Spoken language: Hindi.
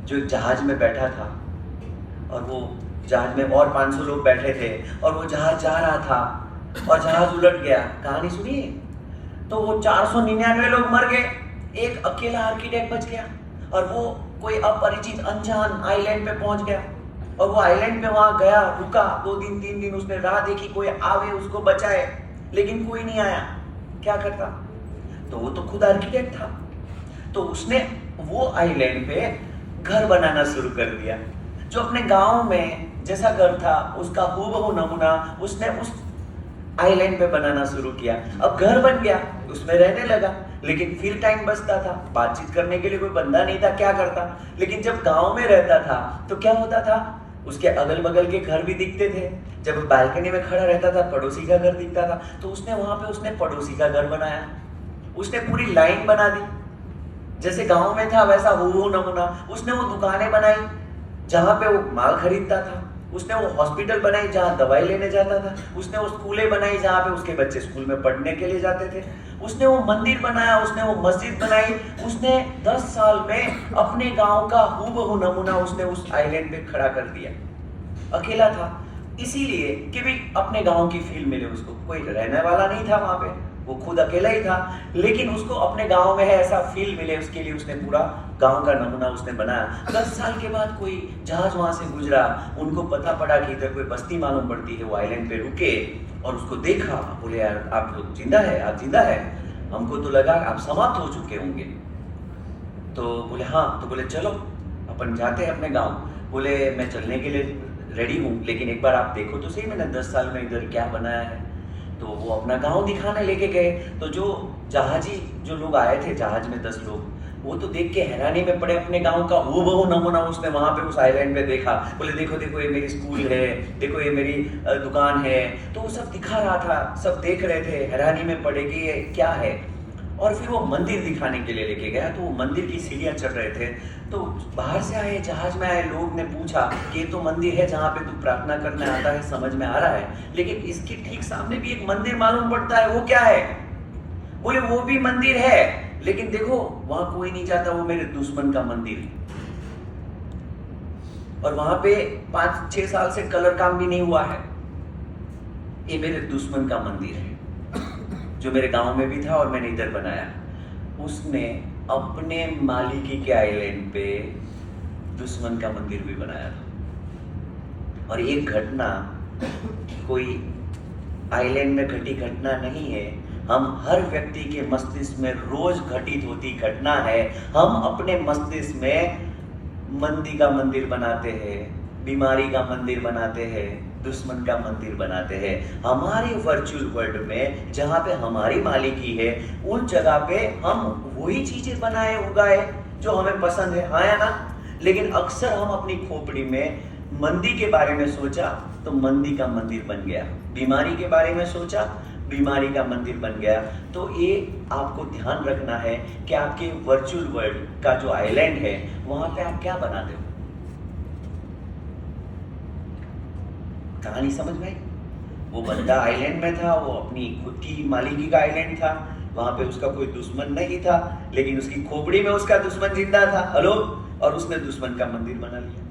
जो एक जहाज में बैठा था, और वो जहाज में और 500 लोग बैठे थे, और वो जहाज जा रहा था और जहाज उलट गया। कहानी सुनिए। तो वो 499 लोग मर गए, एक अकेला आर्किटेक्ट बच गया, और वो कोई अपरिचित अनजान आइलैंड पे पहुंच गया, और वो आइलैंड पे वहां गया, रुका 2 दिन 3 दिन, उसने राह देखी कोई आवे उसको बचाए, लेकिन कोई नहीं आया। क्या करता? तो वो तो खुद आर्किटेक्ट था, तो उसने वो आइलैंड पे घर बनाना शुरू कर दिया। जो अपने गांव में जैसा घर था उसका हूबहू नमूना उसने उस आइलैंड पे बनाना शुरू किया। अब घर बन गया, उसमें रहने लगा, लेकिन फिर टाइम बचता था, बातचीत करने के लिए कोई बंदा नहीं था, क्या करता? लेकिन जब गांव में रहता था तो क्या होता था, उसके अगल बगल के घर भी दिखते थे। जब बालकनी में खड़ा रहता था पड़ोसी का घर दिखता था, तो उसने वहां पे उसने पड़ोसी का घर बनाया। उसने पूरी लाइन बना दी, जैसे गांव में था वैसा हूबहू नमूना। उसने वो दुकानें बनाई जहां पे वो माल खरीदता था, उसने वो हॉस्पिटल बनाई जहां दवाई लेने जाता था, उसने वो स्कूलें बनाई जहां पे उसके बच्चे स्कूल में पढ़ने के लिए जाते थे, उसने वो मंदिर बनाया, उसने वो मस्जिद बनाई। उसने 10 साल में अपने गांव का हूबहू नमूना उसने उस आइलैंड पे खड़ा कर दिया। अकेला था, इसीलिए कि भी अपने गांव की फील मिले उसको, कोई रहने वाला नहीं था वहां पे, वो खुद अकेला ही था, लेकिन उसको अपने गांव में है ऐसा फील मिले, उसके लिए उसने पूरा गांव का नमूना उसने बनाया। 10 साल के बाद कोई जहाज वहां से गुजरा, उनको पता पड़ा कि इधर कोई बस्ती मालूम पड़ती है, वो आइलैंड पे रुके और उसको देखा, बोले यार आप लोग जिंदा है, आप जिंदा है, हमको तो लगा आप समाप्त हो चुके होंगे। तो बोले हाँ, तो बोले चलो अपन जाते हैं अपने गाँव। बोले मैं चलने के लिए रेडी हूँ, लेकिन एक बार आप देखो तो सही मैंने 10 साल में इधर क्या बनाया है। तो वो अपना गांव दिखाने लेके गए, तो जो जहाजी जो लोग आए थे जहाज में 10 लोग, वो तो देख के हैरानी में पड़े, अपने गांव का हूबहू नमूना उसने वहां पे उस आइलैंड पे देखा। बोले देखो देखो ये मेरी स्कूल है, देखो ये मेरी दुकान है। तो वो सब दिखा रहा था, सब देख रहे थे, हैरानी में पड़े कि ये क्या है। और फिर वो मंदिर दिखाने के लिए लेके गया, तो वो मंदिर की सीढ़ियां चढ़ रहे थे, तो बाहर से आए जहाज में आए लोग ने पूछा कि ये तो मंदिर है जहाँ पे तू प्रार्थना करने आता है, समझ में आ रहा है, लेकिन इसके ठीक सामने भी एक मंदिर मालूम पड़ता है, वो क्या है? बोले वो भी मंदिर है, लेकिन देखो वहां कोई नहीं जाता, वो मेरे दुश्मन का मंदिर है, और वहां पे 5-6 साल से कलर काम भी नहीं हुआ है, ये मेरे दुश्मन का मंदिर है, जो मेरे गांव में भी था और मैंने इधर बनाया। उसने अपने मालिकी के आइलैंड पे दुश्मन का मंदिर भी बनाया था। और एक घटना कोई आइलैंड में घटी घटना नहीं है, हम हर व्यक्ति के मस्तिष्क में रोज घटित होती घटना है। हम अपने मस्तिष्क में मंदी का मंदिर बनाते हैं, बीमारी का मंदिर बनाते हैं, दुश्मन का मंदिर बनाते हैं। हमारे वर्चुअल वर्ल्ड में जहाँ पे हमारी मालिकी है, उन जगह पे हम वही चीजें बनाए उगाए जो हमें पसंद है, हाँ या ना? लेकिन अक्सर हम अपनी खोपड़ी में मंदी के बारे में सोचा तो मंदी का मंदिर बन गया, बीमारी के बारे में सोचा बीमारी का मंदिर बन गया। तो ये आपको ध्यान रखना है कि आपके वर्चुअल वर्ल्ड का जो आइलैंड है वहां पे आप क्या बनाते हो। कहानी समझ में आई? वो बंदा आइलैंड में था, वो अपनी खुद की मालिकी का आइलैंड था, वहां पे उसका कोई दुश्मन नहीं था, लेकिन उसकी खोपड़ी में उसका दुश्मन जिंदा था, हेलो, और उसने दुश्मन का मंदिर बना लिया।